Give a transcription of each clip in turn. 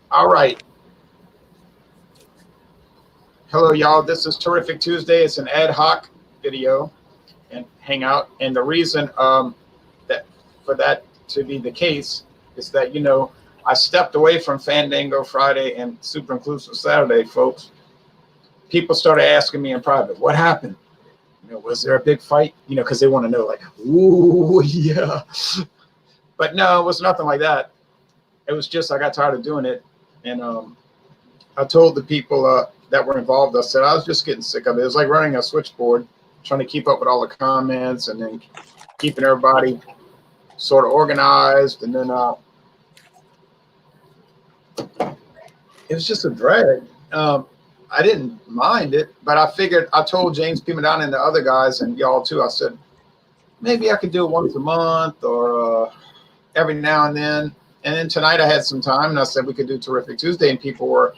All right. Hello, y'all. This is Terrific Tuesday. It's an ad hoc video and hangout. And the reason that for that to be the case is that, I stepped away from Fandango Friday and Super Inclusive Saturday, folks. People started asking me in private, what happened? Was there a big fight? Because they want to know, like, ooh, yeah. But no, it was nothing like that. It was just I got tired of doing it. And I told the people that were involved, I said I was just getting sick of it. It was like running a switchboard, trying to keep up with all the comments and then keeping everybody sort of organized. And then it was just a drag. I didn't mind it, but I figured, I told James P. Madonna and the other guys and y'all too, I said, maybe I could do it once a month or every now and then. And then tonight I had some time and I said we could do Terrific Tuesday, and people were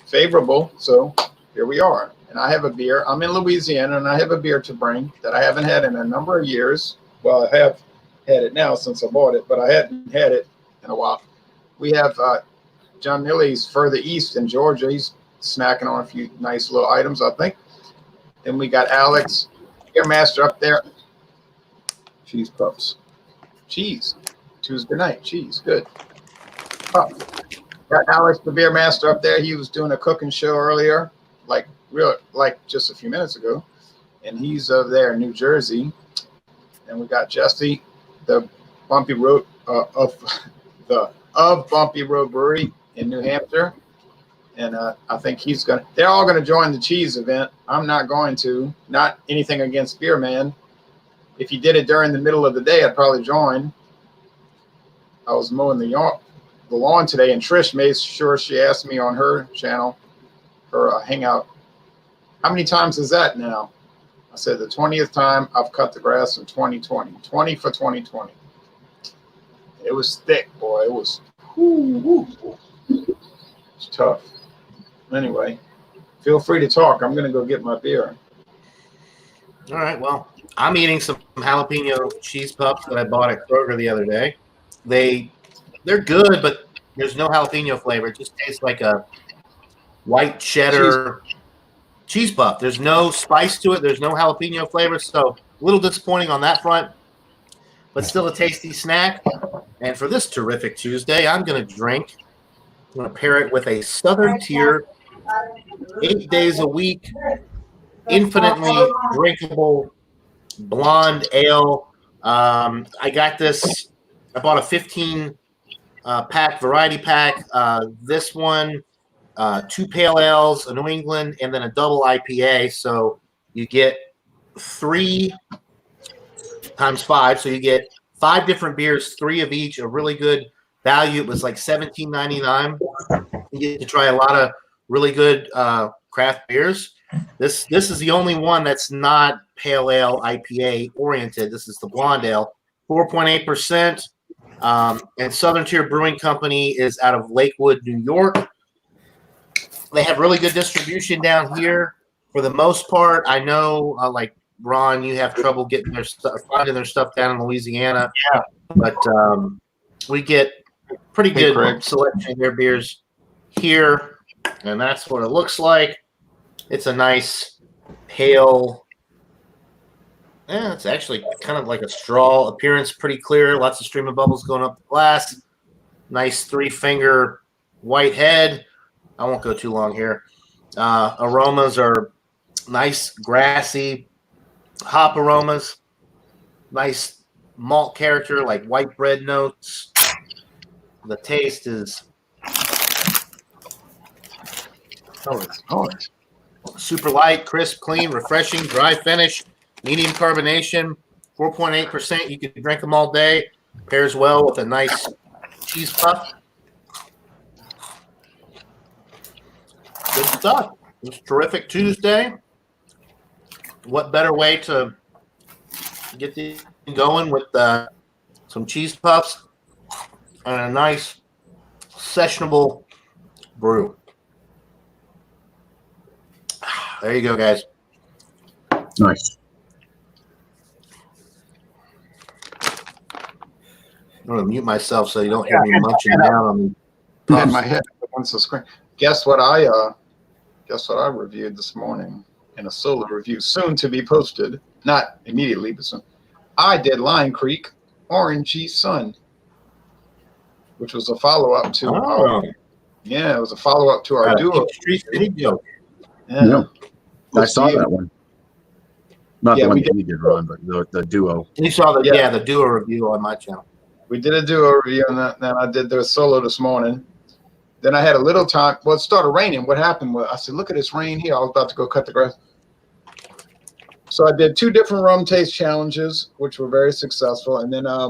favorable. So here we are. And I have a beer. I'm in Louisiana and I have a beer to bring that I haven't had in a number of years. Well, I have had it now since I bought it, but I hadn't had it in a while. We have John Millie's further east in Georgia. He's snacking on a few nice little items, I think. Then we got Alex, beer master up there. Cheese puffs. Cheese. Tuesday night. Cheese. Good. Puff. Got Alex, the beer master up there. He was doing a cooking show earlier, like just a few minutes ago. And he's over there in New Jersey. And we got Jesse, the Bumpy Road of Bumpy Road Brewery in New Hampshire. And I think they're all going to join the cheese event. I'm not going to. Not anything against Beer Man. If you did it during the middle of the day, I'd probably join. I was mowing the lawn today, and Trish made sure she asked me on her channel, her hangout, how many times is that now? I said the 20th time I've cut the grass in 2020. 20 for 2020. It was thick, boy. It was it's tough. Anyway, feel free to talk. I'm going to go get my beer. All right. Well, I'm eating some jalapeno cheese puffs that I bought at Kroger the other day. They're good, but there's no jalapeno flavor. It just tastes like a white cheddar cheese puff. There's no spice to it. There's no jalapeno flavor, so a little disappointing on that front, but still a tasty snack. And for this Terrific Tuesday, I'm going to pair it with a Southern Tier, 8 days a week, infinitely drinkable blonde ale. I got this. I bought a 15 pack variety pack. This one, 2 pale ales, a New England, and then a double IPA. So you get 3 times 5. So you get 5 different beers, 3 of each, a really good value. It was like $17.99. You get to try a lot of really good craft beers. This is the only one that's not pale ale IPA oriented. This is the blonde ale, 4.8%. And Southern Tier Brewing Company is out of Lakewood, New York. They have really good distribution down here for the most part. I know, like Ron, you have trouble getting finding their stuff down in Louisiana. Yeah. But we get pretty good selection of their beers here, and that's what it looks like. It's a nice pale. Yeah, it's actually kind of like a straw appearance, pretty clear. Lots of stream of bubbles going up the glass. Nice 3-finger white head. I won't go too long here. Aromas are nice, grassy hop aromas. Nice malt character, like white bread notes. The taste is super light, crisp, clean, refreshing, dry finish. Medium carbonation, 4.8%. You can drink them all day. Pairs well with a nice cheese puff. Good stuff. It's Terrific Tuesday. What better way to get these going with some cheese puffs and a nice sessionable brew. There you go, guys. Nice. I'm going to mute myself so you don't hear me munching down on me. In my head, once the screen. Guess what I reviewed this morning in a solo review, soon to be posted. Not immediately, but soon. I did Lion Creek Orangey Sun, which was a follow-up to our, it was a follow-up to our duo. Street City joke. Yeah. I saw that one. Not the one that you did, Ron, but the duo. You saw the duo review on my channel. We did a duo review on that, and I did the solo this morning. Then I had a little time. Well, it started raining. What happened was I said, look at this rain here. I was about to go cut the grass. So I did 2 different rum taste challenges, which were very successful. And then I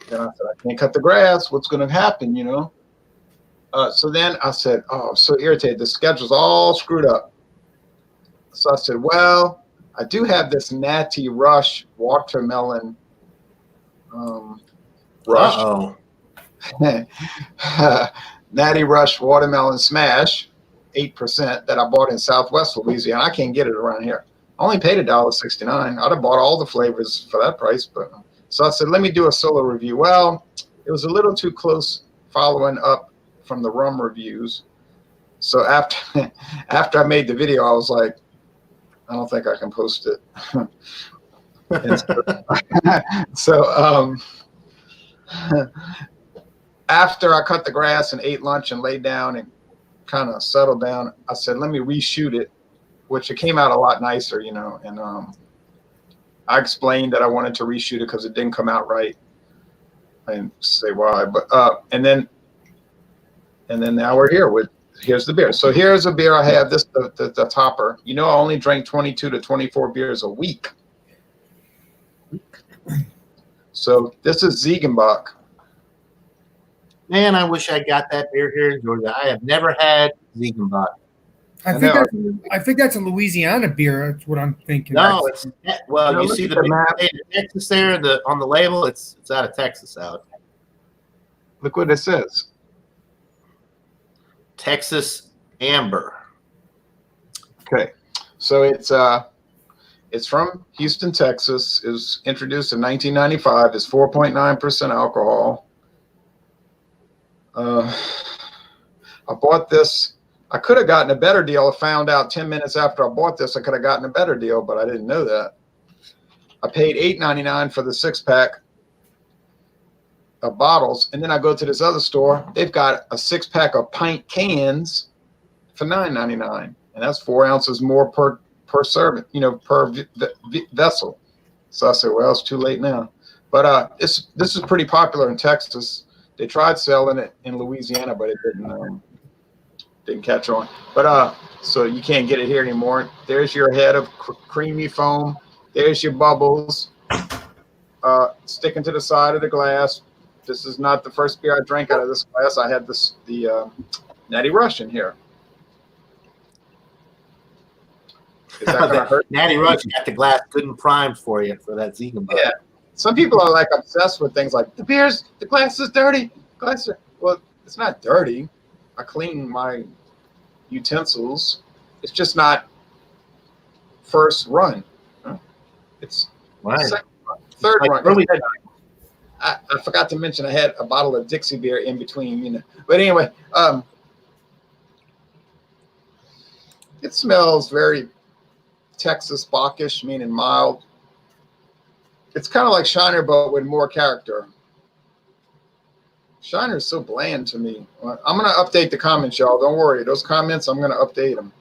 said, I can't cut the grass. What's going to happen, you know? So then I said, oh, I'm so irritated. The schedule's all screwed up. So I said, well, I do have this Natty Rush watermelon rush. Natty Rush watermelon smash, 8% that I bought in Southwest Louisiana. I can't get it around here. I only paid $1.69. I'd have bought all the flavors for that price, but so I said, let me do a solo review. Well, it was a little too close following up from the rum reviews. So after I made the video, I was like, I don't think I can post it. So after I cut the grass and ate lunch and laid down and kind of settled down, I said, let me reshoot it, which it came out a lot nicer, you know. And I explained that I wanted to reshoot it because it didn't come out right. I didn't say why, but and then now we're here with, here's the beer. So here's a beer I have, this the topper. You know, I only drank 22 to 24 beers a week. So this is Ziegenbach. Man, I wish I got that beer here in Georgia. I have never had Ziegenbach. I think that's a Louisiana beer. That's what I'm thinking. No, it's well. No, you see the map in Texas there, on the label. It's out of Texas out. Look what it says. Texas Amber. Okay, so it's from Houston, Texas. It was introduced in 1995. It's 4.9% alcohol. I bought this. I could have gotten a better deal. I found out 10 minutes after I bought this, I could have gotten a better deal, but I didn't know that. I paid $8.99 for the 6-pack of bottles, and then I go to this other store. They've got a 6-pack of pint cans for $9.99, and that's 4 ounces more per serving, you know, per vessel. So I said, well, it's too late now. But this is pretty popular in Texas. They tried selling it in Louisiana, but it didn't catch on. But so you can't get it here anymore. There's your head of creamy foam. There's your bubbles sticking to the side of the glass. This is not the first beer I drank out of this glass. I had the Natty Rush in here. Is that gonna hurt? Natty Rush got the glass good and primed for you for that Ziegenbach. Yeah. Some people are like obsessed with things like the glass is dirty. Well, it's not dirty. I clean my utensils. It's just not first run. It's second run, third run. Really, I forgot to mention I had a bottle of Dixie beer in between, you know. But anyway, it smells very Texas Bacchish, meaning mild. It's kind of like Shiner, but with more character. Shiner is so bland to me. I'm going to update the comments, y'all. Don't worry. Those comments, I'm going to update them.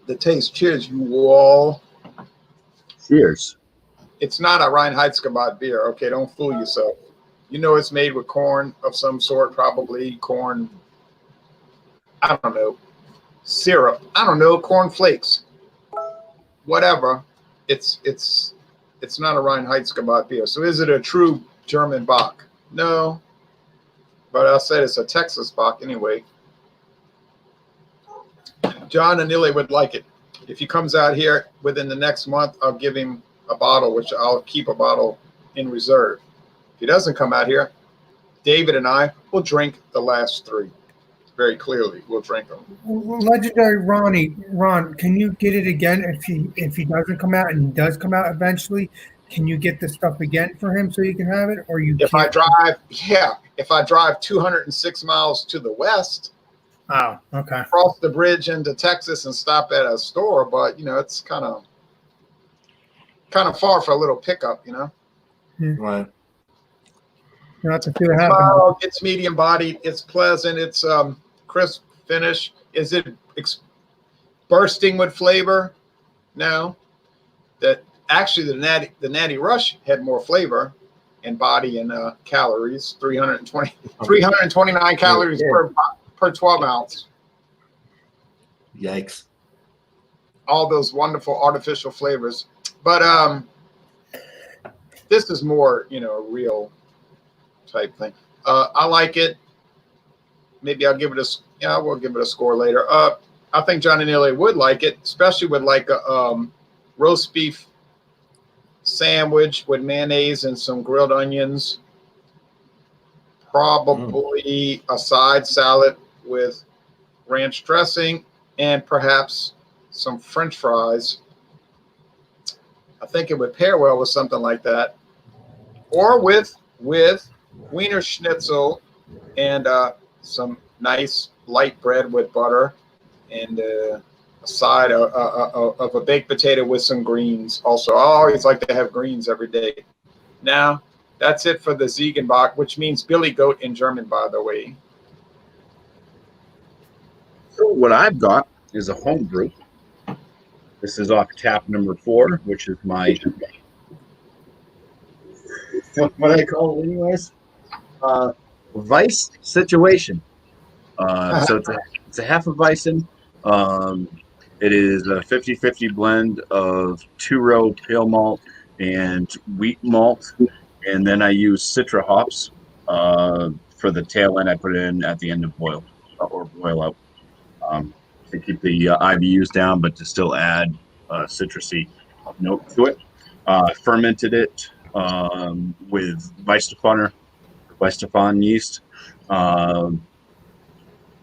The taste. Cheers, you all. Cheers. It's not a Reinheitsgebot beer. Okay, don't fool yourself. You know it's made with corn of some sort, probably corn. I don't know. Syrup. I don't know. Corn flakes. Whatever. It's not a Reinheitsgebot beer. So is it a true German Bock? No. But I said it's a Texas Bock anyway. John Anile would like it. If he comes out here within the next month, I'll give him a bottle, which I'll keep a bottle in reserve. If he doesn't come out here, David and I will drink the last 3. Very clearly, we'll drink them. Legendary Ron, can you get it again if he doesn't come out, and he does come out eventually? Can you get the stuff again for him so you can have it, or you If can't? if I drive 206 miles to the west, Oh, okay. cross the bridge into Texas and stop at a store, but it's kind of far for a little pickup, Right. You'll have to see what happens. Smile, it's medium bodied, it's pleasant, it's crisp finish. Is it bursting with flavor? No. That actually the Natty Rush had more flavor and body and calories, 329 calories per 12 ounce. Yikes. All those wonderful artificial flavors. But this is more, a real type thing. I like it. Maybe I'll give it we'll give it a score later. I think John Anile would like it, especially with like a roast beef sandwich with mayonnaise and some grilled onions. Probably a side salad with ranch dressing and perhaps some French fries. I think it would pair well with something like that, or with Wiener Schnitzel and some nice light bread with butter and a side of a baked potato with some greens. Also, I always like to have greens every day. Now, that's it for the Ziegenbock, which means Billy Goat in German, by the way. So what I've got is a home brew. This is off tap number 4, which is my what I call it anyways. Vice situation. So it's a half a Weizen. It is a 50-50 blend of 2-row pale malt and wheat malt, and then I use Citra hops for the tail end. I put it in at the end of boil out to keep the IBUs down, but to still add citrusy note to it. Fermented it with Weizenstephan yeast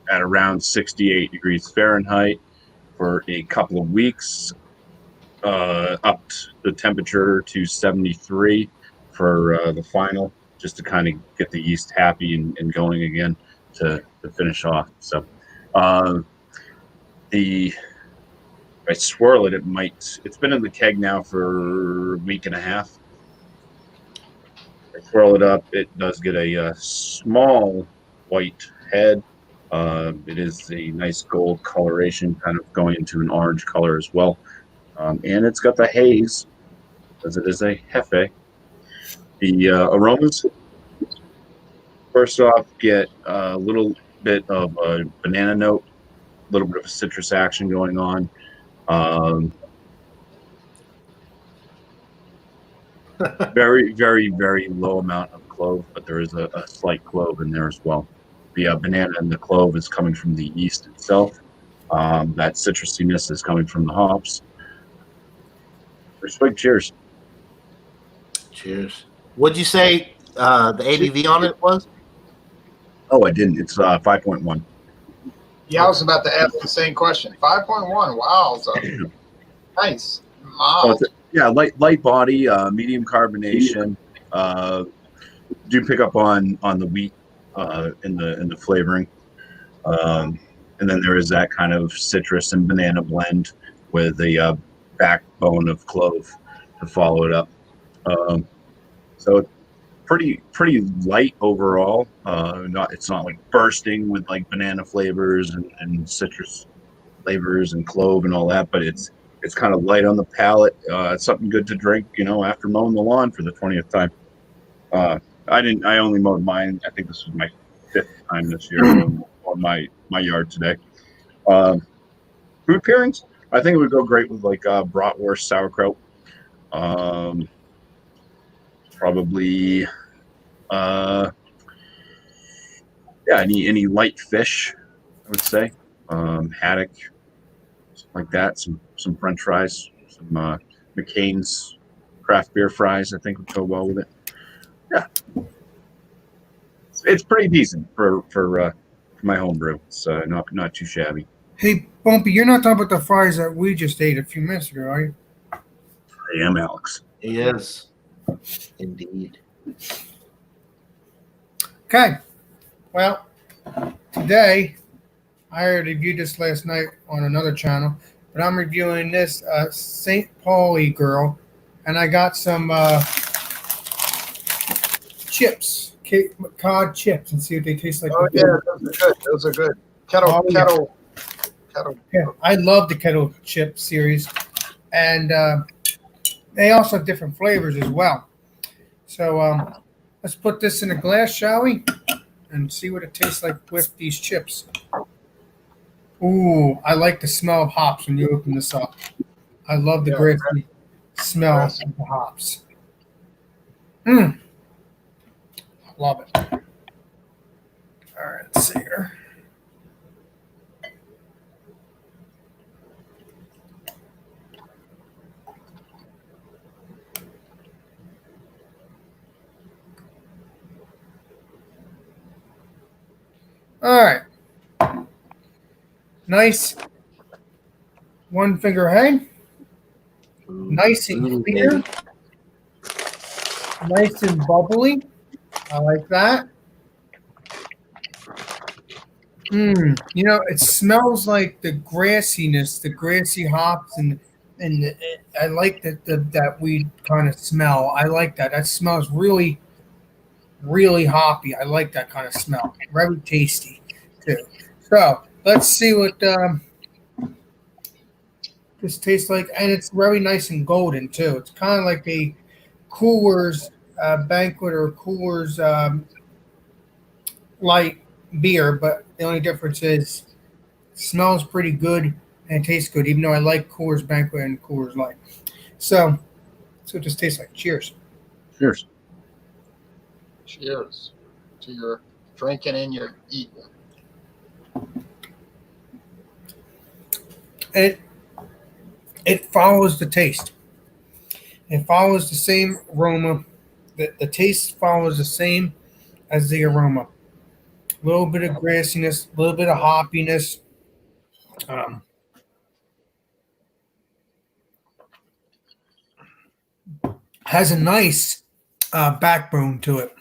at around 68 degrees Fahrenheit for a couple of weeks, upped the temperature to 73 for the final, just to kind of get the yeast happy and going again to finish off. So I swirl it, it's been in the keg now for a week and a half. I swirl it up, it does get a small white head. It is a nice gold coloration, kind of going into an orange color as well. And it's got the haze, as it is a Hefe. The aromas, first off, get a little bit of a banana note, a little bit of a citrus action going on. Very, very, very low amount of clove, but there is a slight clove in there as well. The banana and the clove is coming from the yeast itself. That citrusiness is coming from the hops. First big cheers. Cheers. What'd you say the ABV on it was? Oh, I didn't. It's 5.1. Yeah, I was about to ask the same question. 5.1. Wow. So nice. Wow. Yeah, light body, medium carbonation. Do pick up on the wheat in the flavoring, and then there is that kind of citrus and banana blend with a backbone of clove to follow it up. So pretty light overall. It's not like bursting with like banana flavors and citrus flavors and clove and all that, but it's kind of light on the palate. It's something good to drink, after mowing the lawn for the 20th time. I only mowed mine. I think this was my 5th time this year on my yard today. Food pairings, I think it would go great with like bratwurst, sauerkraut. Probably, any light fish, I would say. Haddock, something like that. Some French fries, some McCain's craft beer fries, I think would go well with it. Yeah, it's pretty decent for my homebrew. It's not too shabby. Hey, Bumpy, you're not talking about the fries that we just ate a few minutes ago, are you? I am, Alex. He is. Indeed. Okay. Well, today I already reviewed this last night on another channel, but I'm reviewing this St. Pauli girl, and I got some chips, Cape Cod chips, and see what they taste like. Oh yeah, those are good. Those are good. Kettle. Yeah, I love the kettle chip series, and they also have different flavors as well. So let's put this in a glass, shall we? And see what it tastes like with these chips. Ooh, I like the smell of hops when you open this up. I love the grassy smell of the hops. Mmm. Love it. All right, let's see here. All right. Nice one finger head. Nice and clear. Nice and bubbly. I like that. You know, it smells like the grassiness, the grassy hops, and I like that weed kind of smell. I like that. That smells really, really hoppy. I like that kind of smell. Very tasty too. So let's see what this tastes like, and it's very nice and golden too. It's kind of like a Coors Banquet or Coors Light beer, but the only difference is it smells pretty good and it tastes good, even though I like Coors Banquet and Coors Light. So it just tastes like. Cheers. Cheers. Cheers to your drinking and your eating. It follows the taste. It follows the same aroma. The taste follows the same as the aroma. A little bit of grassiness, a little bit of hoppiness. Has a nice backbone to it.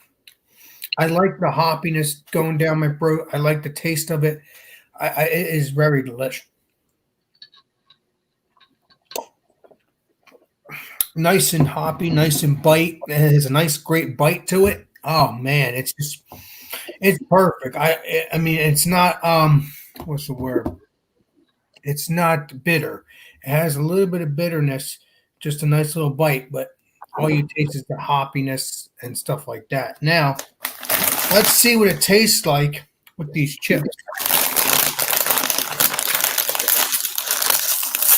I like the hoppiness going down my throat. I like the taste of it. It is very delicious. Nice and hoppy, nice and bite. It has a nice, great bite to it. Oh man, it's perfect. I mean, it's not what's the word? It's not bitter. It has a little bit of bitterness, just a nice little bite, but all you taste is the hoppiness and stuff like that. Now, let's see what it tastes like with these chips.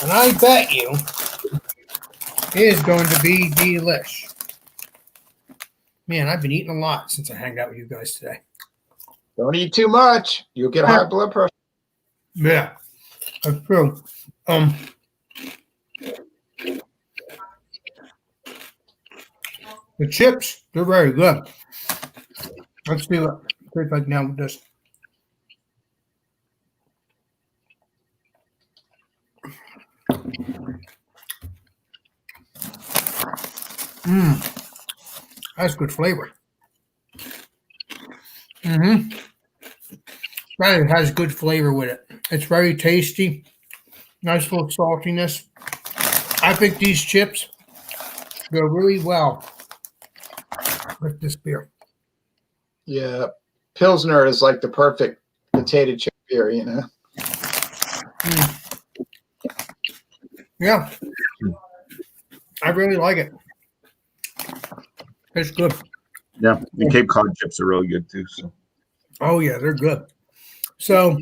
And I bet you it is going to be delish. Man, I've been eating a lot since I hanged out with you guys today. Don't eat too much. You'll get high blood pressure. Yeah, that's true. The chips, they're very good. Let's see what it tastes like now with this. That's good flavor. That has good flavor with it. It's very tasty. Nice little saltiness. I think these chips go really well with this beer. Yeah, Pilsner is like the perfect potato chip beer, you know. Yeah, I really like it. It's good. Yeah, the Cape Cod chips are really good too. So. Oh yeah, they're good. So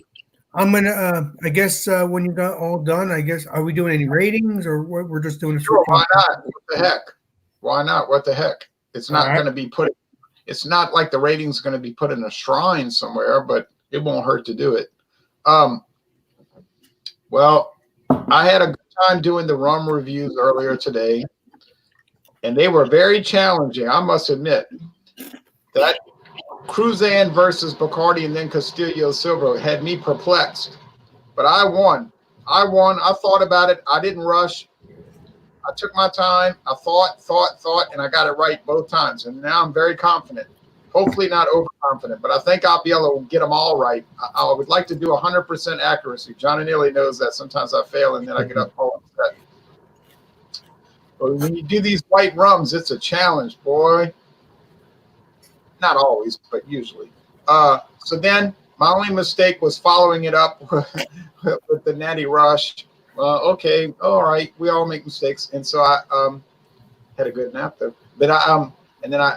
I'm gonna. I guess when you got all done, I guess are we doing any ratings or what? We're just doing this for Sure, fun? why not? What the heck? Why not? What the heck? It's not going to be put. It's not like the rating's going to be put in a shrine somewhere, but it won't hurt to do it. Well, I had a good time doing the rum reviews earlier today, and they were very challenging. I must admit that Cruzan versus Bacardi and then Castillo Silva had me perplexed, but I won. I thought about it. I didn't rush. I took my time. I thought, and I got it right both times. And now I'm very confident. Hopefully not overconfident, but I think I'll be able to get them all right. I would like to do 100% accuracy. John Anile knows that sometimes I fail and then I get up all upset. But when you do these white rums, it's a challenge, boy. Not always, but usually. So then my only mistake was following it up with the Natty Rush. Okay, all right, we all make mistakes, and so I had a good nap though. But and then I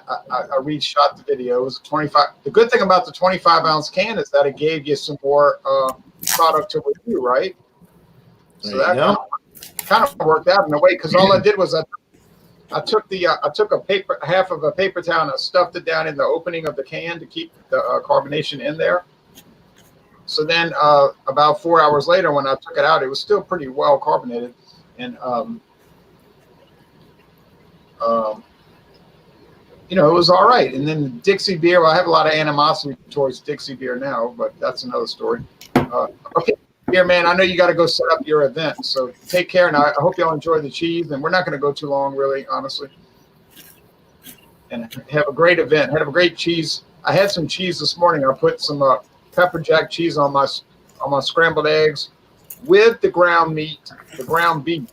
reshot the video. It was 25. The good thing about the 25-ounce can is that it gave you some more product to review, right? So that kind of worked out in a way, because all I did was I took half of a paper towel and I stuffed it down in the opening of the can to keep the carbonation in there. So then about 4 hours later, when I took it out, it was still pretty well carbonated. And, you know, it was all right. And then the Dixie beer, well, I have a lot of animosity towards Dixie beer now, but that's another story. Okay, beer man, I know you got to go set up your event. So take care. And I hope y'all enjoy the cheese. And we're not going to go too long, really, honestly. And have a great event. Have a great cheese. I had some cheese this morning. I put some pepper jack cheese on my scrambled eggs with the ground meat, the ground beef.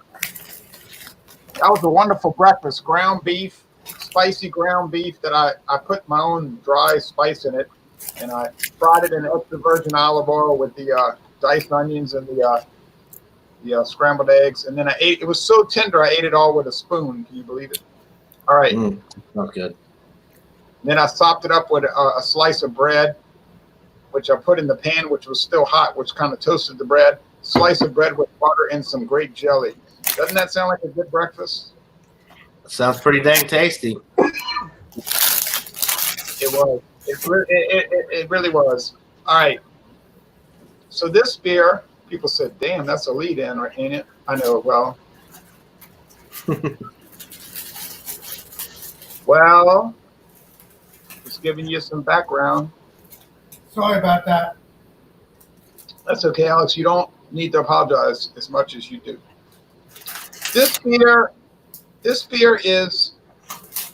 That was a wonderful breakfast. Ground beef, spicy ground beef that I put my own dry spice in it, and I fried it in extra virgin olive oil with the diced onions and the scrambled eggs. And then I ate. It was so tender, I ate it all with a spoon. Can you believe it? All right. Not good. Then I sopped it up with a slice of bread, which I put in the pan, which was still hot, which kind of toasted the bread. Slice of bread with butter and some grape jelly. Doesn't that sound like a good breakfast? Sounds pretty dang tasty. It was. It really was. All right. So this beer, people said, damn, that's a lead in, ain't it? I know, well. Well, just giving you some background. Sorry about that. That's okay, Alex. You don't need to apologize as much as you do. This beer is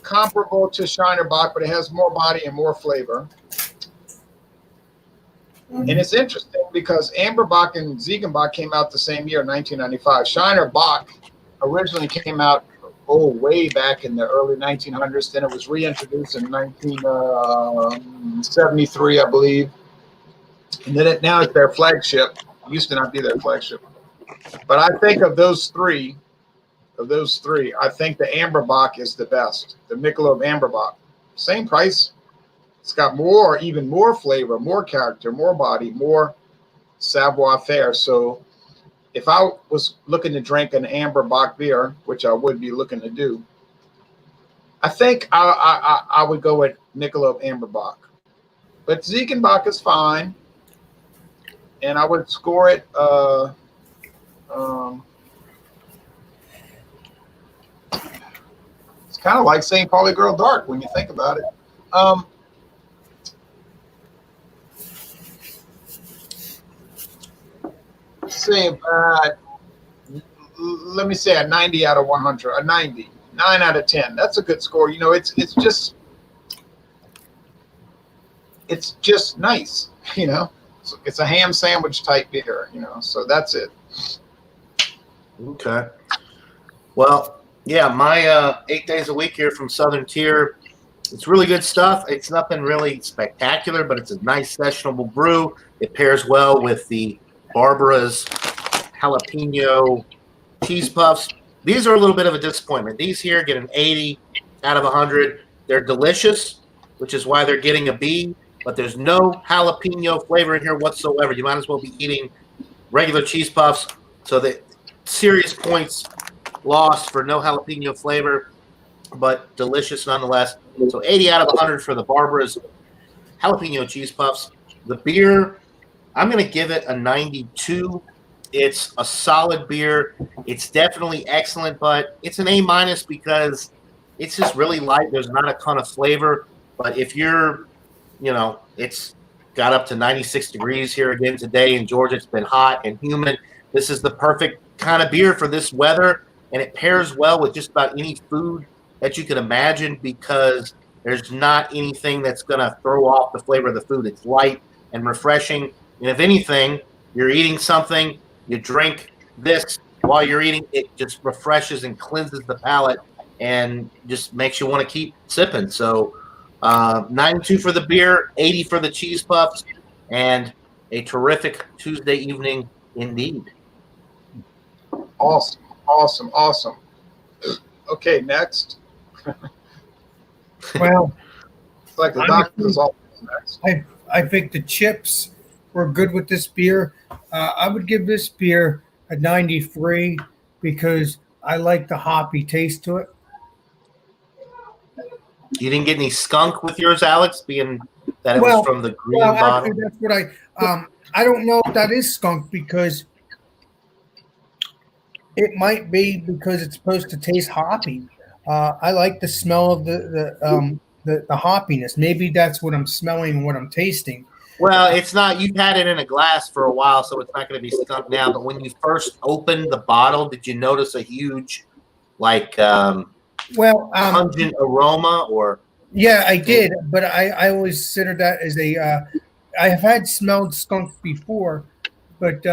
comparable to Shiner Bock, but it has more body and more flavor. And it's interesting because Amber Bock and Ziegenbock came out the same year, 1995. Shiner Bock originally came out way back in the early 1900s. Then it was reintroduced in 1973, I believe. And then now it's their flagship. It used to not be their flagship. But I think of those three, I think the Amber Bock is the best. The Michelob Amber Bock. Same price. It's got even more flavor, more character, more body, more savoir-faire. So if I was looking to drink an Amber Bock beer, which I would be looking to do, I think I would go with Michelob Amber Bock. But Ziegenbock is fine. And I would score it it's kind of like St. Pauli Girl Dark when you think about it. Say about, let me say a 90 out of 100, a 90, 9 out of 10. That's a good score. You know, it's just nice, you know. It's a ham sandwich type beer, you know, so that's it. Okay. Well, yeah, my 8 days a week here from Southern Tier, it's really good stuff. It's nothing really spectacular, but it's a nice sessionable brew. It pairs well with the Barbara's jalapeno cheese puffs. These are a little bit of a disappointment. These here get an 80 out of 100. They're delicious, which is why they're getting a B. But there's no jalapeno flavor in here whatsoever. You might as well be eating regular cheese puffs. So the serious points lost for no jalapeno flavor, but delicious nonetheless. So 80 out of 100 for the Barbara's jalapeno cheese puffs. The beer, I'm going to give it a 92. It's a solid beer. It's definitely excellent, but it's an A- because it's just really light. There's not a ton of flavor. But if you're it's got up to 96 degrees here again today in Georgia. It's been hot and humid. This is the perfect kind of beer for this weather. and it pairs well with just about any food that you can imagine because there's not anything that's going to throw off the flavor of the food. It's light and refreshing, and if anything, you're eating something, you drink this while you're eating, it just refreshes and cleanses the palate and just makes you want to keep sipping. So 92 for the beer, 80 for the cheese puffs, and a terrific Tuesday evening indeed. Awesome. Okay, next. Well, It's like the doctor's office next. I think the chips were good with this beer. I would give this beer a 93 because I like the hoppy taste to it. You didn't get any skunk with yours, Alex, being that it was from the green bottle? Actually, that's what I don't know if that is skunk because it might be because it's supposed to taste hoppy. I like the smell of the hoppiness. Maybe that's what I'm smelling and what I'm tasting. Well, it's not. You've had it in a glass for a while, so it's not going to be skunk now. But when you first opened the bottle, did you notice a huge, pungent aroma? Or yeah, I did, but I always consider that as I have had smelled skunk before, but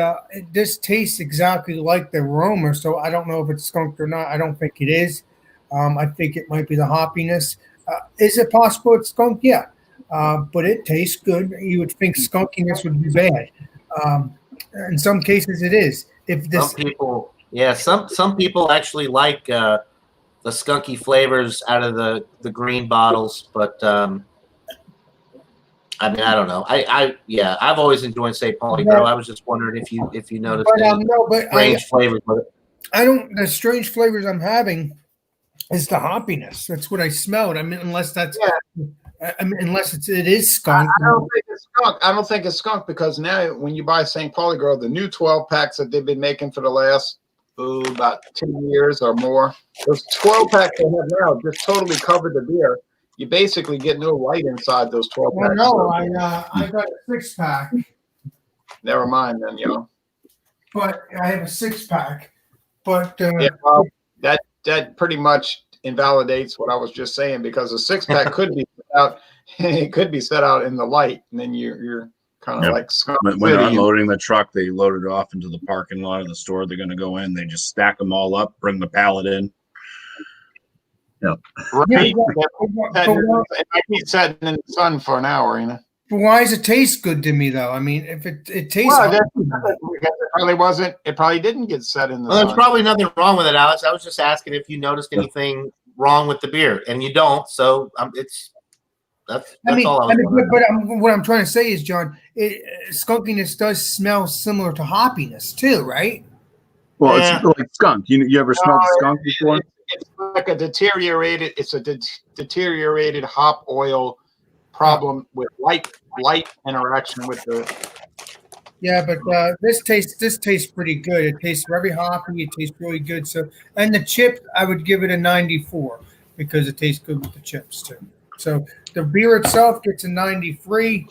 this tastes exactly like the aroma, so I don't know if it's skunk or not. I don't think it is. I think it might be the hoppiness. Is it possible it's skunk? Yeah. But it tastes good. You would think skunkiness would be bad. In some cases, it is. Some people actually like the skunky flavors out of the green bottles, but I mean, I don't know. I've always enjoyed St. Pauli Girl. I was just wondering if you noticed any strange flavors with it. The strange flavors I'm having is the hoppiness. That's what I smelled. I mean, unless that's. Yeah. Unless it is skunk. I don't think it's skunk. I don't think it's skunk because now when you buy St. Pauli Girl, the new 12 packs that they've been making for the last about 10 years or more, those 12 packs they have now just totally cover the beer. You basically get no light inside those 12 packs. No, I got a 6-pack. Never mind then, But I have a 6-pack. But that pretty much invalidates what I was just saying because a 6-pack could be set out. It could be set out in the light, and then you're kind of like skunk. When they're unloading the truck, they load it off into the parking lot of the store. They're going to go in. They just stack them all up, bring the pallet in. Yeah. Right. It might be sitting in the sun for an hour, But why does it taste good to me, though? I mean, if it tastes it probably didn't get set in the sun. There's probably nothing wrong with it, Alex. I was just asking if you noticed anything wrong with the beer, and you don't. So that's all I was wondering. What I'm trying to say is, John, skunkiness does smell similar to hoppiness too, right? Well, it's like skunk. You ever smelled skunk before? It's like a deteriorated hop oil problem with light interaction with the. Yeah, but this tastes pretty good. It tastes very hoppy. It tastes really good. So, and the chip, I would give it a 94 because it tastes good with the chips too. So the beer itself gets a 93.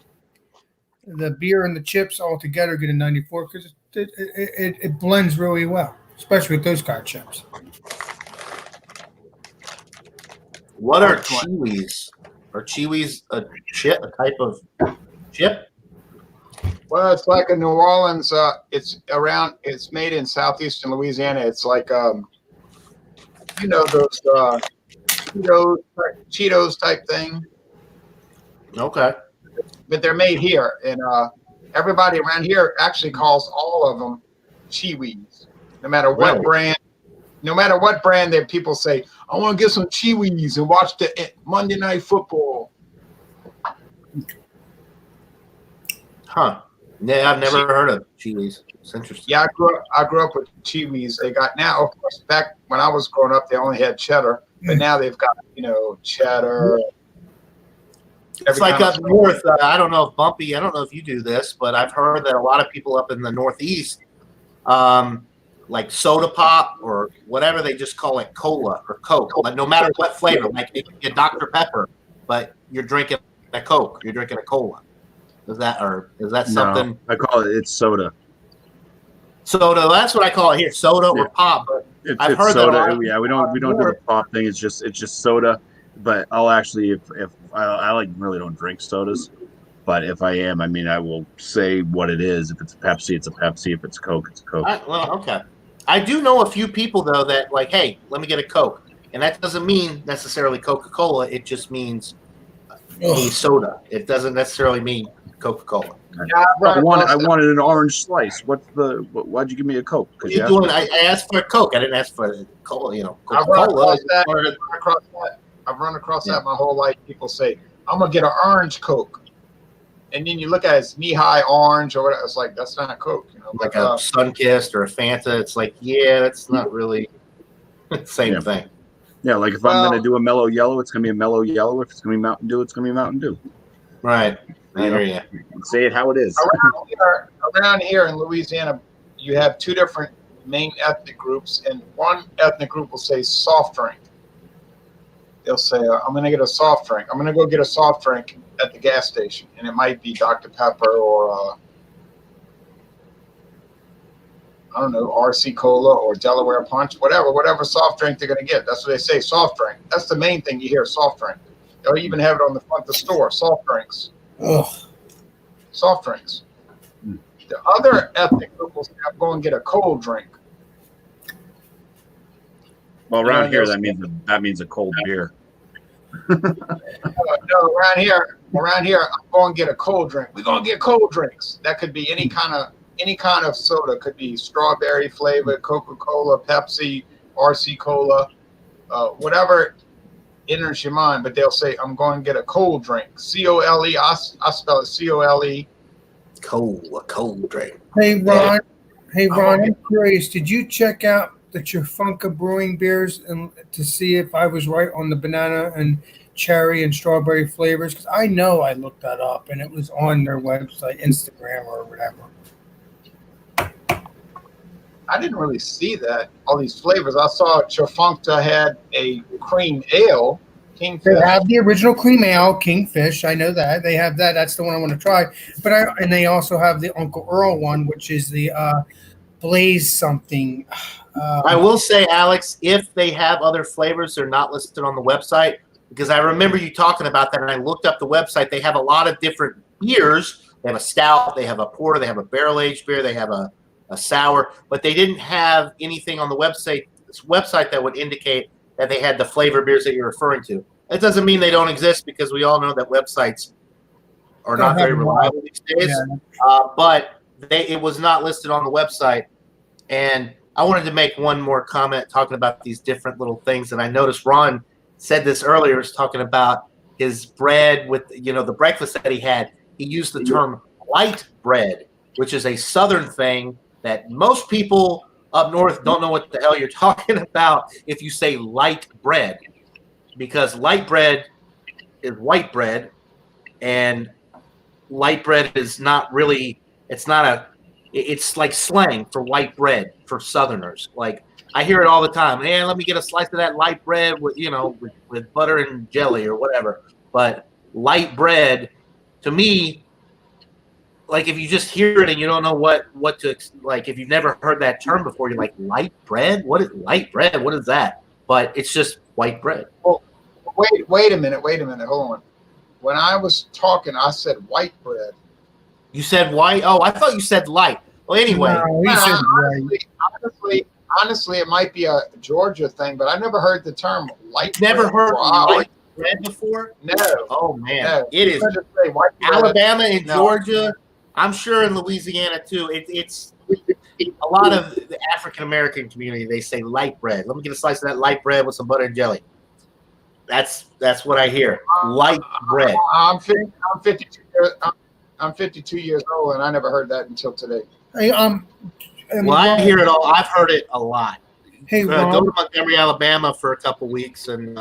The beer and the chips all together get a 94 because it blends really well, especially with those kind of chips. What are chiwis? Are chiwis a type of chip? Well, it's like in New Orleans. It's made in southeastern Louisiana. It's like those Cheetos type thing. Okay. But they're made here, and everybody around here actually calls all of them chiwis. No matter what brand, that people say, I want to get some chiwis and watch the Monday Night Football. Huh. Yeah, I've never heard of chiwis. It's interesting. Yeah, I grew up with chiwis. They got now, of course, back when I was growing up, they only had cheddar, but now they've got cheddar. It's like up north. I don't know if Bumpy. I don't know if you do this, but I've heard that a lot of people up in the Northeast, like soda pop or whatever, they just call it cola or Coke. Like no matter what flavor, like you get Dr. Pepper, but you're drinking a Coke. You're drinking a cola. Is that something? I call it's soda. Soda. That's what I call it here. Soda Yeah. or pop. But I've It's heard that a lot soda. of Yeah, we don't do the pop thing. It's just soda. But I'll actually, if I like really don't drink sodas, but if I am, I mean, I will say what it is. If it's a Pepsi, it's a Pepsi. If it's a Coke, it's a Coke. Well, okay. I do know a few people though that like, hey, let me get a Coke, and that doesn't mean necessarily Coca-Cola. It just means a soda. It doesn't necessarily mean Coca-Cola. Yeah, I wanted an orange slice. Why'd you give me a Coke? What are you doing? I asked for a Coke. I didn't ask for cola. I've run across that. I've run across that my whole life. People say, "I'm gonna get an orange Coke," and then you look at it, it's knee-high orange or whatever. It's like that's not Coke, you know. Like a Sunkist or a Fanta. It's like, yeah, that's not really the same thing. Yeah, like if I'm gonna do a mellow yellow, it's gonna be a mellow yellow. If it's gonna be Mountain Dew, it's gonna be Mountain Dew. Right. I hear you. Say it how it is. Around here in Louisiana, you have two different main ethnic groups, and one ethnic group will say soft drink. They'll say, I'm going to get a soft drink. I'm going to go get a soft drink at the gas station, and it might be Dr. Pepper or, I don't know, RC Cola or Delaware Punch, whatever soft drink they're going to get. That's what they say, soft drink. That's the main thing you hear, soft drink. They'll even have it on the front of the store, soft drinks. Ugh. Soft drinks. The other ethnic group will say, I'm going to get a cold drink. Well, around here, that means a cold beer. No, around here, I'm going to get a cold drink. We're going to get cold drinks. That could be any kind of soda. Could be strawberry flavored, Coca-Cola, Pepsi, RC Cola, whatever enters your mind. But they'll say, I'm going to get a cold drink. C-O-L-E. I spell it C-O-L-E. A cold drink. Hey, Ron. I'm curious. Did you check out the Chafunka Brewing beers and to see if I was right on the banana and cherry and strawberry flavors? Because I know I looked that up and it was on their website, Instagram or whatever. I didn't really see that, all these flavors. I saw Chafunka had a cream ale, Kingfish. They have the original cream ale, Kingfish. I know that. They have that. That's the one I want to try. And they also have the Uncle Earl one, which is the Blaze something. I will say, Alex, if they have other flavors, they're not listed on the website, because I remember you talking about that, and I looked up the website. They have a lot of different beers. They have a stout, they have a porter, they have a barrel-aged beer, they have a sour, but they didn't have anything on the website that would indicate that they had the flavor beers that you're referring to. That doesn't mean they don't exist, because we all know that websites are not very reliable these days. Yeah. But it was not listed on the website, and I wanted to make one more comment talking about these different little things. And I noticed Ron said this earlier, was talking about his bread with, the breakfast that he had. He used the term light bread, which is a Southern thing that most people up north don't know what the hell you're talking about if you say light bread, because light bread is white bread, and light bread is not really, it's like slang for white bread for Southerners. Like, I hear it all the time. Hey, let me get a slice of that light bread with, with butter and jelly or whatever. But light bread, to me, like, if you just hear it and you don't know what to, like, if you've never heard that term before, you're like, light bread? What is light bread? What is that? But it's just white bread. Well, wait a minute. Hold on. When I was talking, I said white bread. You said white? Oh, I thought you said light. Well, anyway. Honestly, it might be a Georgia thing, but I never heard the term light never bread. Heard light bread before? No. Oh, man. No. It is. Alabama and Georgia. I'm sure in Louisiana, too. It's a lot of the African-American community, they say light bread. Let me get a slice of that light bread with some butter and jelly. That's what I hear. Light bread. I'm 52 years old, and I never heard that until today. Hey, well, I hear it all. I've heard it a lot. Hey, Ron, go to Montgomery, Alabama for a couple weeks, and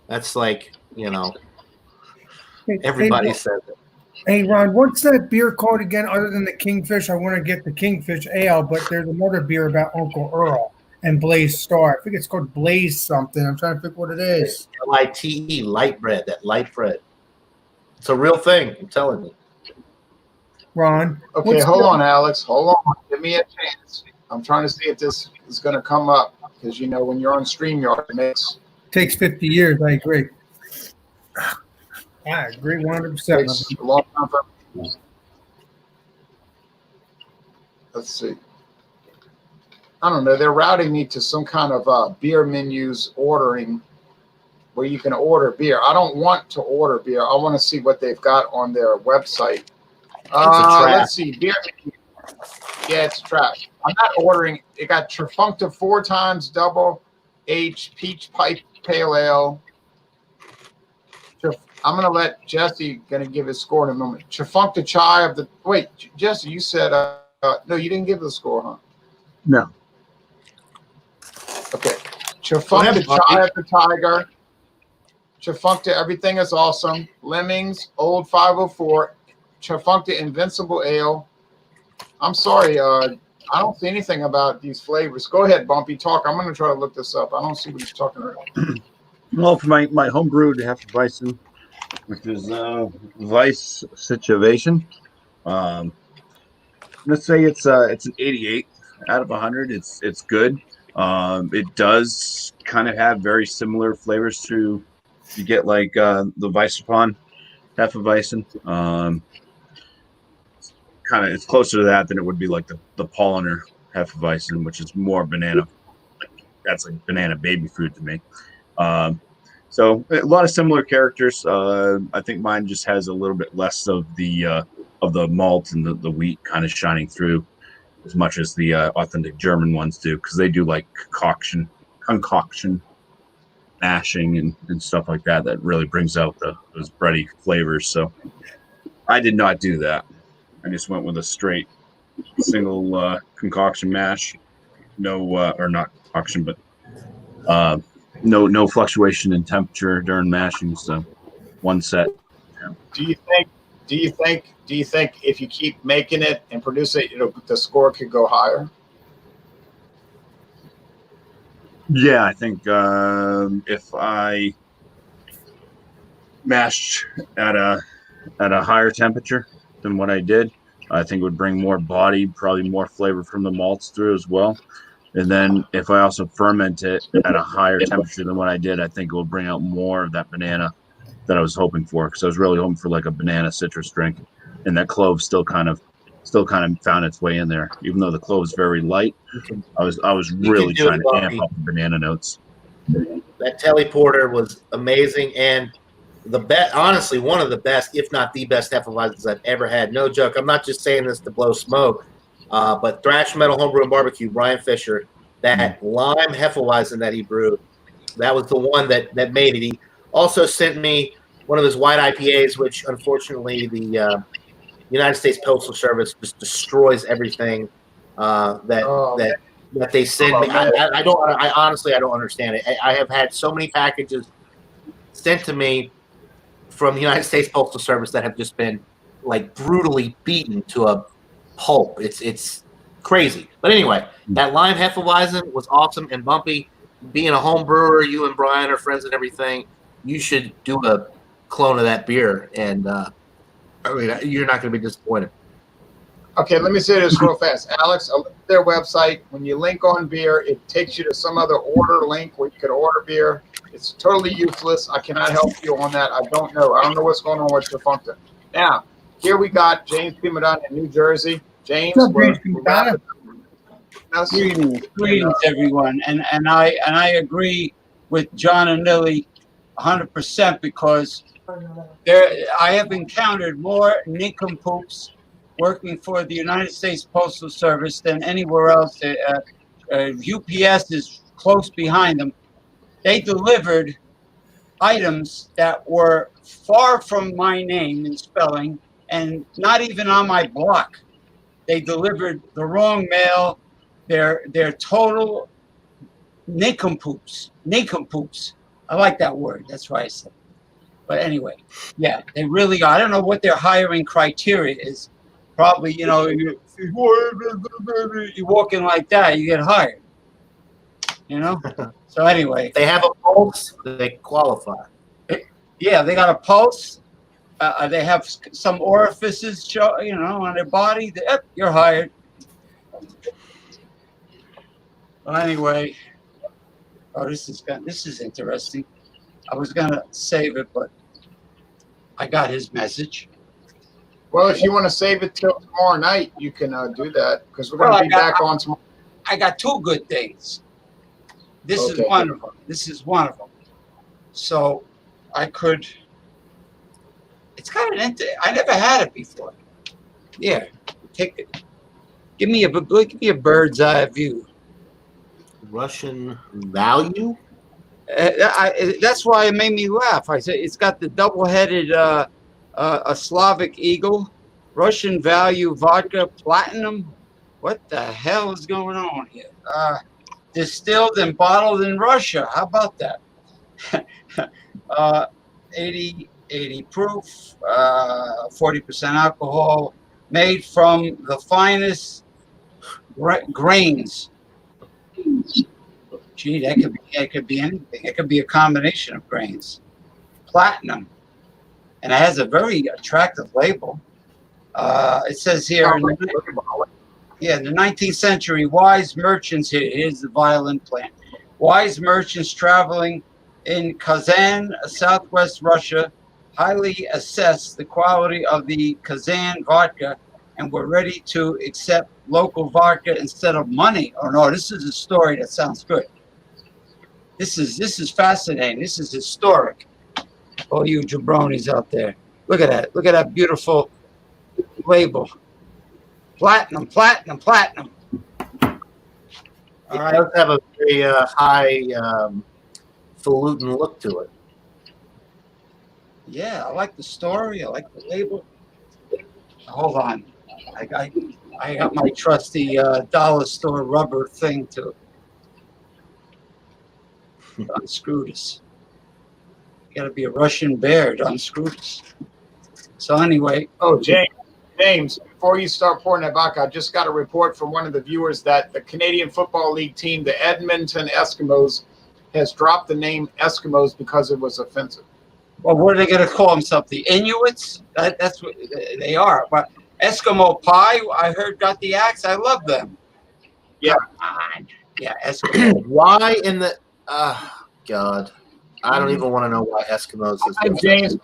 that's like, everybody says it. Hey, Ron, what's that beer called again other than the Kingfish? I want to get the Kingfish Ale, but there's another beer about Uncle Earl and Blaze Star. I think it's called Blaze something. I'm trying to think what it is. L-I-T-E, light bread, that light bread. It's a real thing, I'm telling you. Ron. Okay, hold on, Alex. Hold on. Give me a chance. I'm trying to see if this is going to come up because, you know, when you're on StreamYard, it Takes 50 years. I agree. I agree 100%. takes a long time for. Let's see. I don't know. They're routing me to some kind of beer menus ordering where you can order beer. I don't want to order beer. I want to see what they've got on their website. Let's see. Beer menu. Yeah, it's a trap. I'm not ordering. It got Trifecta 4 times double H peach pipe pale ale. I'm gonna let Jesse give his score in a moment. Trifecta chai of the wait, Jesse, you said no, you didn't give the score, huh? No. Okay. Trifecta chai of the tiger. Trifecta everything is awesome. Lemmings Old 504. Trifecta Invincible Ale. I'm sorry, I don't see anything about these flavors. Go ahead, Bumpy, talk. I'm going to try to look this up. I don't see what he's talking about. Well, for my homebrewed Hefeweizen, which is Weiss Situation, let's say it's an 88 out of 100. It's good. It does kind of have very similar flavors to you get like the Weissapon Hefeweizen. It's closer to that than it would be like the Polliner Hefeweizen, which is more banana. That's like banana baby food to me. So a lot of similar characters. I think mine just has a little bit less of the malt and the wheat kind of shining through as much as the authentic German ones do, because they do like concoction, mashing and stuff like that really brings out those bready flavors. So I did not do that. I just went with a straight single concoction mash. No, or not concoction, but no fluctuation in temperature during mashing. So one set. Yeah. Do you think if you keep making it and produce it, the score could go higher? Yeah, I think if I mashed at a higher temperature than what I did, I think it would bring more body, probably more flavor from the malts through as well. And then if I also ferment it at a higher temperature than what I did, I think it will bring out more of that banana that I was hoping for, because I was really hoping for like a banana citrus drink, and that clove still kind of found its way in there, even though the clove's very light. I was really trying to amp up the banana notes. That Telly Porter was amazing, and honestly, one of the best, if not the best Hefeweizens I've ever had. No joke. I'm not just saying this to blow smoke, but Thrash Metal Homebrew and Barbecue, Brian Fisher, that lime Hefeweizen that he brewed, that was the one that made it. He also sent me one of his white IPAs, which unfortunately the United States Postal Service just destroys everything that they send me. I honestly don't understand it. I have had so many packages sent to me from the United States Postal Service that have just been like brutally beaten to a pulp. It's crazy. But anyway, that lime Hefeweizen was awesome. And Bumpy, being a home brewer, you and Brian are friends and everything, you should do a clone of that beer, and you're not going to be disappointed. Okay, let me say this real fast. Alex, their website, when you link on beer, it takes you to some other order link where you can order beer. It's totally useless. I cannot help you on that. I don't know. I don't know what's going on with Trifecta. Now, here we got James P. Madonna in New Jersey. James, Greetings, everyone. And I agree with John and Lily 100%, because I have encountered more nincompoops working for the United States Postal Service than anywhere else. UPS is close behind them. They delivered items that were far from my name in spelling and not even on my block. They delivered the wrong mail. They're total nincompoops. Nincompoops. I like that word. That's why I said it. But anyway, yeah, they really are. I don't know what their hiring criteria is. Probably, you're walking like that, you get hired. So anyway. If they have a pulse, they qualify. Yeah, they got a pulse. They have some orifices, on their body. You're hired. Well, anyway, this is interesting. I was gonna save it, but I got his message. Well, if you want to save it till tomorrow night, you can do that because we're going to be back on tomorrow. I got two good things. This is Okay. one of them. This is one of them. So I could. It's kind of I never had it before. Yeah, take it. Give me a bird's eye view. Russian value. That's why it made me laugh. I said it's got the double-headed a Slavic eagle, Russian value vodka platinum. What the hell is going on here? Distilled and bottled in Russia. How about that? 80 proof, 40% alcohol, made from the finest grains. Gee, it could be anything. It could be a combination of grains. Platinum, and it has a very attractive label. It says here, in the 19th century, wise merchants, here's the violin plant. Wise merchants traveling in Kazan, southwest Russia, highly assessed the quality of the Kazan vodka and were ready to accept local vodka instead of money. Oh no, this is a story that sounds good. This is fascinating. This is historic. All you jabronis out there. Look at that. Look at that beautiful label. Platinum, platinum, platinum. It does have a very high falutin look to it. Yeah, I like the story. I like the label. Hold on. I got my trusty dollar store rubber thing to unscrew this. You got to be a Russian bear to unscrew this. So anyway. Oh, James, before you start pouring that vodka, I just got a report from one of the viewers that the Canadian Football League team, the Edmonton Eskimos, has dropped the name Eskimos because it was offensive. Well, what are they going to call themselves? The Inuits? That's what they are. But Eskimo Pie, I heard, got the axe. I love them. Yeah. Yeah, Eskimo. Why in the... God. I don't even want to know why Eskimos is... James,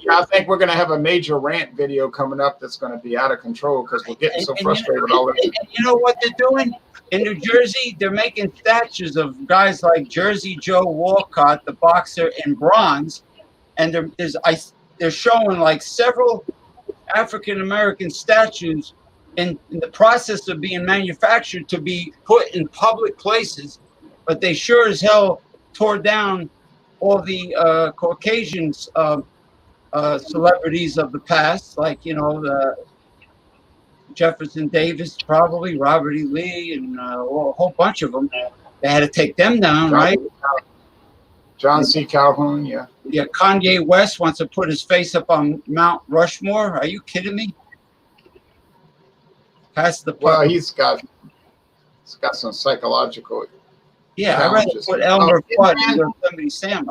I think we're going to have a major rant video coming up that's going to be out of control because we're getting so frustrated with all this. You know what they're doing? In New Jersey, they're making statues of guys like Jersey Joe Walcott, the boxer, in bronze. And they're showing like several African-American statues in the process of being manufactured to be put in public places. But they sure as hell tore down all the Caucasian celebrities of the past, like, you know, the Jefferson Davis, probably Robert E. Lee, and a whole bunch of them. They had to take them down, right? John C. Calhoun, yeah. Yeah, Kanye West wants to put his face up on Mount Rushmore. Are you kidding me? Past the well, he's got some psychological. Yeah, I'd rather put Elmer Fudd than somebody Sam.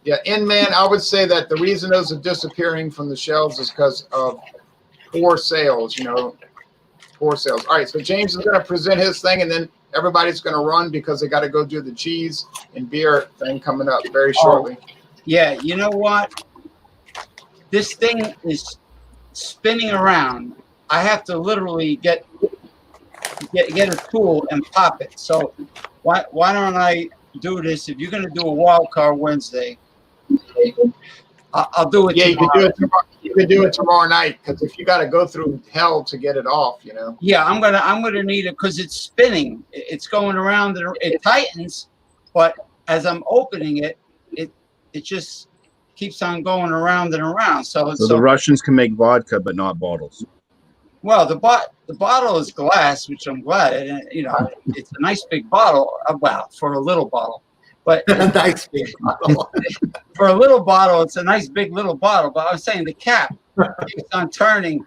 Yeah, man, I would say that the reason those are disappearing from the shelves is because of poor sales, poor sales. All right, so James is going to present his thing, and then everybody's going to run because they got to go do the cheese and beer thing coming up very shortly. Yeah, you know what? This thing is spinning around. I have to literally get a tool and pop it. So why don't I do this? If you're going to do a wild card Wednesday, I'll do it. Yeah, tomorrow. you can do it tomorrow night because if you got to go through hell to get it off, Yeah, I'm gonna need it because it's spinning. It's going around. It tightens, but as I'm opening it, it just keeps on going around and around. So the Russians can make vodka, but not bottles. Well, the bottle is glass, which I'm glad. And, it's a nice big bottle. Well, for a little bottle, but nice big bottle. For a little bottle, it's a nice big little bottle. But I was saying the cap keeps on turning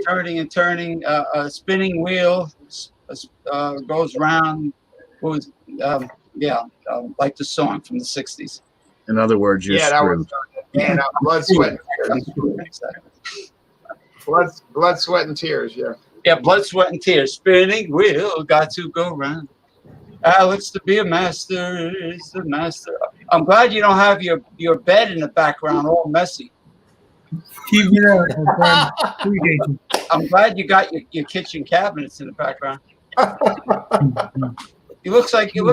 and turning. A spinning wheel goes round. Like the song from the '60s. In other words, you're screwed. That was blood, sweat, blood, sweat, and tears. Yeah. Yeah, blood, sweat, and tears. Spinning wheel, got to go round. Alex, the beer master, is the master. I'm glad you don't have your bed in the background all messy. Keep it up, my friend. Appreciate you. I'm glad you got your kitchen cabinets in the background. You look like in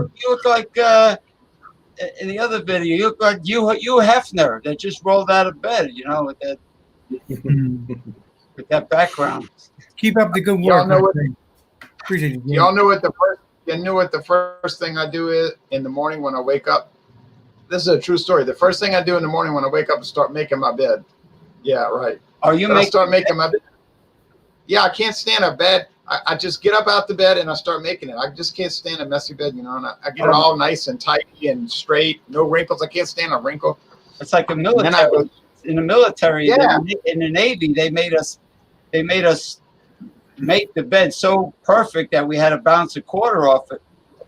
the other video. You look like you Hefner that just rolled out of bed. You know, with that background. Keep up the good work. Y'all know what? Appreciate you. Y'all know what the first? You knew what the first thing I do is in the morning when I wake up. This is a true story. The first thing I do in the morning when I wake up is start making my bed. Yeah, right. Are you start making my bed? Yeah, I can't stand a bed. I just get up out the bed and I start making it. I just can't stand a messy bed, you know. And I get it all nice and tidy and straight, no wrinkles. I can't stand a wrinkle. It's like a military. In the military, yeah. In the Navy, they made us make the bed so perfect that we had to bounce a quarter off it.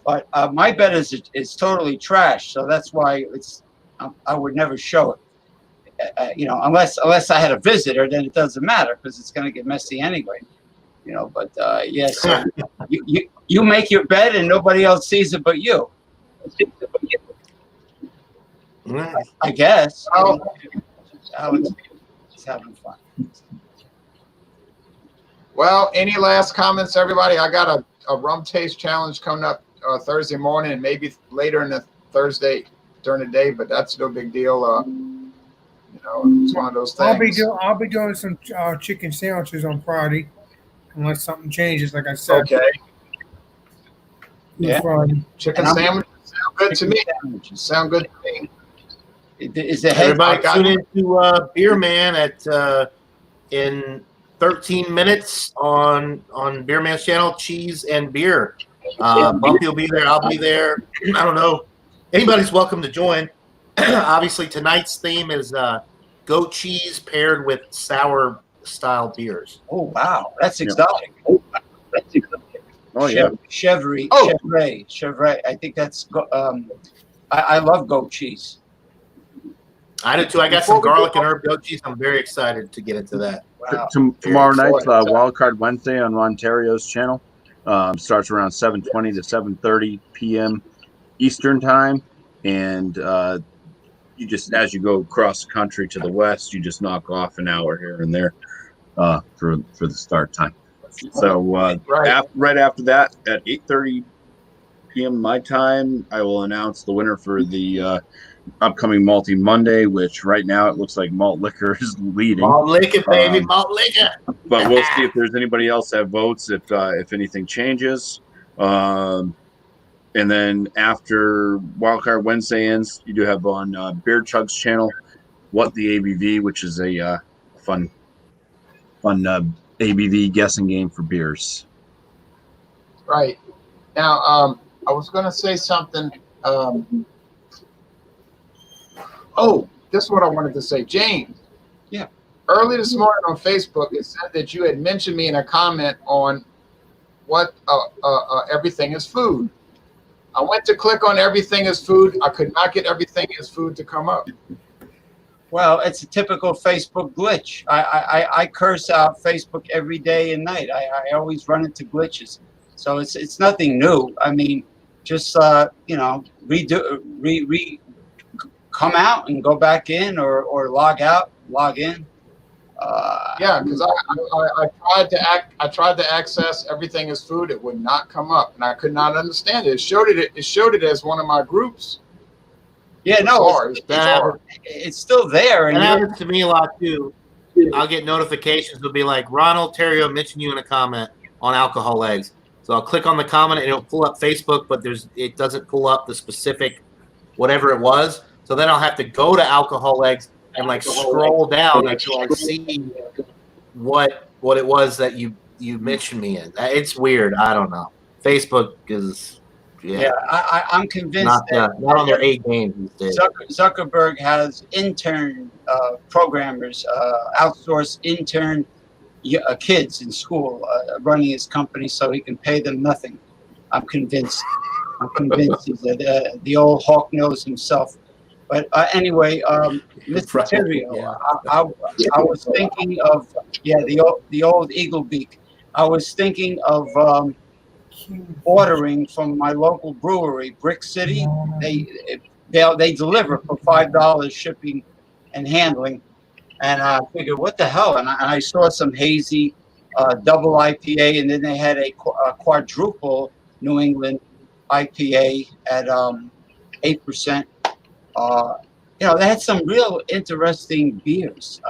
But my bed is totally trash, so that's why I would never show it. You know, unless I had a visitor, then it doesn't matter because it's going to get messy anyway. You know, but yes, so you make your bed and nobody else sees it but you. I guess. Alex is having fun. Well, any last comments, everybody? I got a rum taste challenge coming up Thursday morning and maybe later in the Thursday during the day, but that's no big deal. You know, it's one of those things. I'll be doing some chicken sandwiches on Friday, unless something changes. Like I said. Okay. Yeah. Friday. Chicken sandwiches sound good to me. Sound good to me. Is the everybody tune into Beer Man at in 13 minutes on Beer Man's channel, Cheese and Beer. Bumpy will be there. I'll be there. I don't know. Anybody's welcome to join. Obviously, tonight's theme is goat cheese paired with sour style beers. Oh wow, that's exotic. Oh yeah, Chevrolet. I think that's. I love goat cheese. I do too. I got some garlic and herb goat cheese. I'm very excited to get into that. Wow. Tomorrow night's Wildcard Wednesday on Ontario's channel. Starts around 7:20 to 7:30 p.m. Eastern time, and you just as you go across the country to the west, you just knock off an hour here and there for the start time. So right after that, at 8:30 p.m. my time, I will announce the winner for the upcoming Malty Monday, which right now it looks like Malt Liquor is leading. Malt Liquor, baby, Malt Liquor. But we'll see if there's anybody else that votes if anything changes. And then after Wildcard Wednesday ends, you do have on Beer Chug's channel, What the ABV, which is a fun ABV guessing game for beers. Right. Now, I was going to say something. This is what I wanted to say. James. Yeah. Early this morning on Facebook, it said that you had mentioned me in a comment on what everything is food. I went to click on everything is food. I could not get everything is food to come up. Well, it's a typical Facebook glitch. I curse out Facebook every day and night. I always run into glitches. So it's nothing new. I mean, just come out and go back in or log out, log in. Yeah, because I tried to access everything as food. It would not come up, and I could not understand it. It showed it as one of my groups. Yeah, no, it's still there. And that happens to me a lot too. I'll get notifications. It'll be like, Ron Ontario mentioned you in a comment on alcohol eggs. So I'll click on the comment and it'll pull up Facebook, but it doesn't pull up the specific whatever it was. So then I'll have to go to alcohol eggs and like scroll down until I see what it was that you mentioned me in. It's weird. I don't know. Facebook is I'm convinced not on their A game these days. Zuckerberg has intern programmers, outsource intern kids in school running his company so he can pay them nothing. I'm convinced he's the old hawk knows himself. But anyway, Mr. Terrio, I was thinking of the old eagle beak. I was thinking of ordering from my local brewery, Brick City. They deliver for $5 shipping and handling. And I figured, what the hell? And I saw some hazy double IPA, and then they had a quadruple New England IPA at 8%. They had some real interesting beers.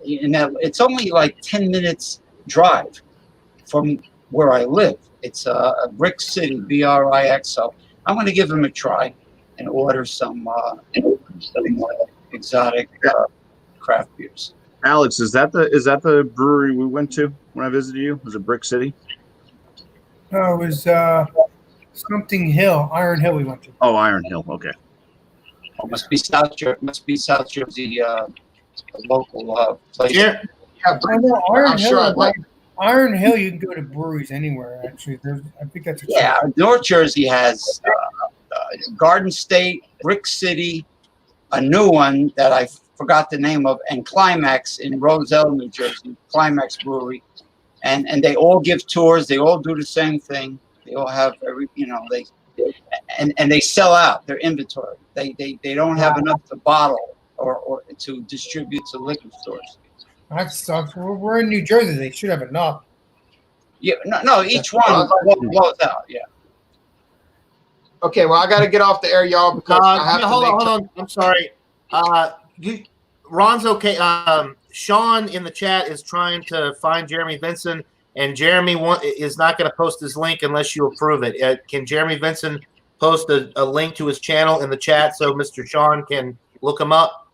In that, it's only like 10 minutes drive from where I live. It's a Brick City, BRIX. So I'm going to give them a try and order some exotic craft beers. Alex, is that the brewery we went to when I visited you? Was it Brick City? No, it was something Hill, Iron Hill. We went to. Oh, Iron Hill. Okay. Oh, must be South Jersey, local place. Yeah. Yeah, I know I'm sure I'd like. Iron Hill. You can go to breweries anywhere. Actually, I think that's North Jersey has Garden State, Brick City, a new one that I forgot the name of, and Climax in Roselle, New Jersey. Climax Brewery, and they all give tours. They all do the same thing. They all have they sell out their inventory. They don't have enough to bottle or to distribute to liquor stores. That sucks. We're in New Jersey. They should have enough. Yeah, no, each one blows out. Yeah. Okay, well, I got to get off the air, y'all, because I have to hold on. I'm sorry. Ron's okay. Sean in the chat is trying to find Jeremy Vinson, and Jeremy is not going to post his link unless you approve it. Can Jeremy Vinson post a link to his channel in the chat so Mr. Sean can look him up?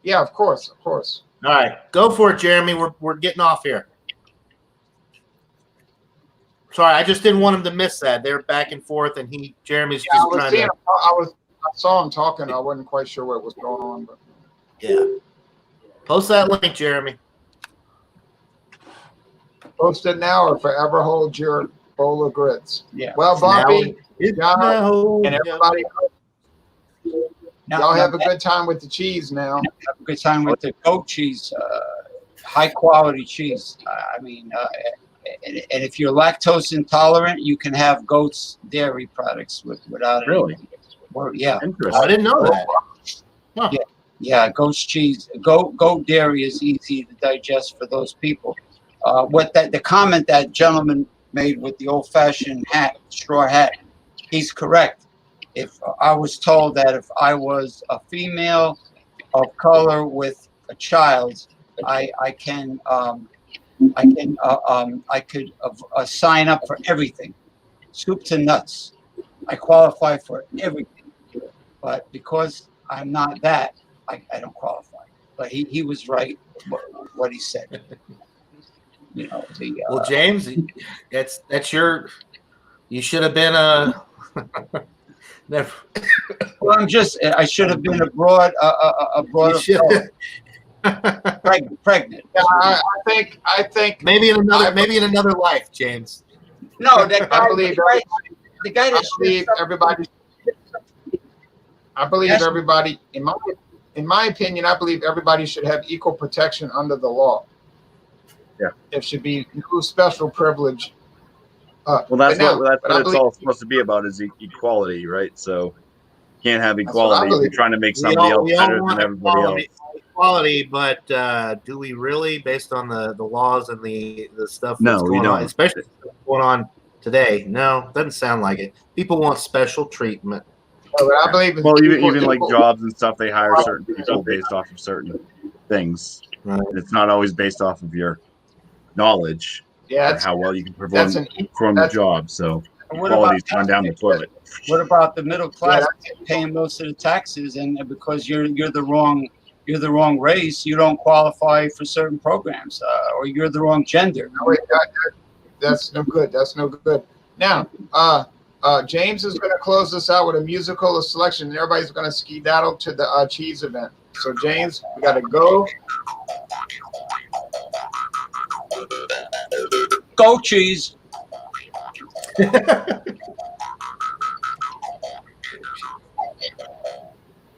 Yeah, of course. All right, go for it, Jeremy. We're getting off here. Sorry, I just didn't want him to miss that. They're back and forth, and Jeremy's just trying to. I saw him talking. I wasn't quite sure what was going on, but yeah. Post that link, Jeremy. Post it now or forever hold your bowl of grits. Yeah. Well, Bumpy, John, and everybody, y'all have a good time with the cheese now. Have a good time with the goat cheese, high quality cheese. And if you're lactose intolerant, you can have goat's dairy products without Really? Yeah. Interesting. I didn't know that. Huh. Yeah, goat's cheese, goat dairy is easy to digest for those people. The comment that gentleman made with the old-fashioned straw hat, he's correct. If I was told that if I was a female of color with a child, I could sign up for everything, soup to nuts. I qualify for everything, but because I'm not that, I don't qualify. But he was right what he said. Well, James, that's your. You should have been a. Never. Well, I should have been abroad. Pregnant. Yeah, I think maybe in another life, James. No, that guy, I believe the guy that everybody. I believe everybody. In my opinion, I believe everybody should have equal protection under the law. Yeah, there should be no special privilege. Well, that's what it's all supposed to be about, is equality, right? So you can't have equality if you're trying to make somebody else better than everybody else. Equality, but do we really, based on the laws and the stuff that's going on, especially what's going on today? No, doesn't sound like it. People want special treatment. I believe even like jobs and stuff, they hire certain people based off of certain things. Right. It's not always based off of your knowledge. Yeah, how well you can perform the job. So equality's gone down the toilet. What about the middle class paying most of the taxes, and because you're the wrong race, you don't qualify for certain programs, or you're the wrong gender? That's no good. That's no good. Now, James is going to close this out with a musical selection, and everybody's going to skedaddle to the cheese event. So, James, we got to go. Go cheese.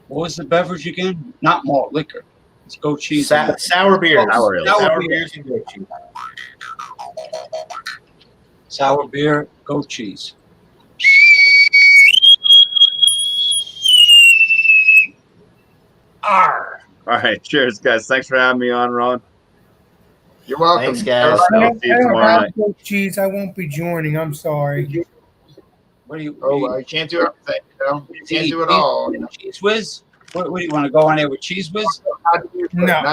What was the beverage again? Not malt liquor. It's goat cheese. Sour beer. Sour beers and goat cheese. Sour beer, goat cheese. Arr. All right, cheers, guys. Thanks for having me on, Ron. You're welcome. Thanks, guys. I I'll see you don't tomorrow have night. goat cheese. I won't be joining. I'm sorry. What do you? Oh, I can't do everything. You know? You can't do it all. You know? Cheese whiz? What do you want to go on there with cheese whiz? Not to be quick, No. not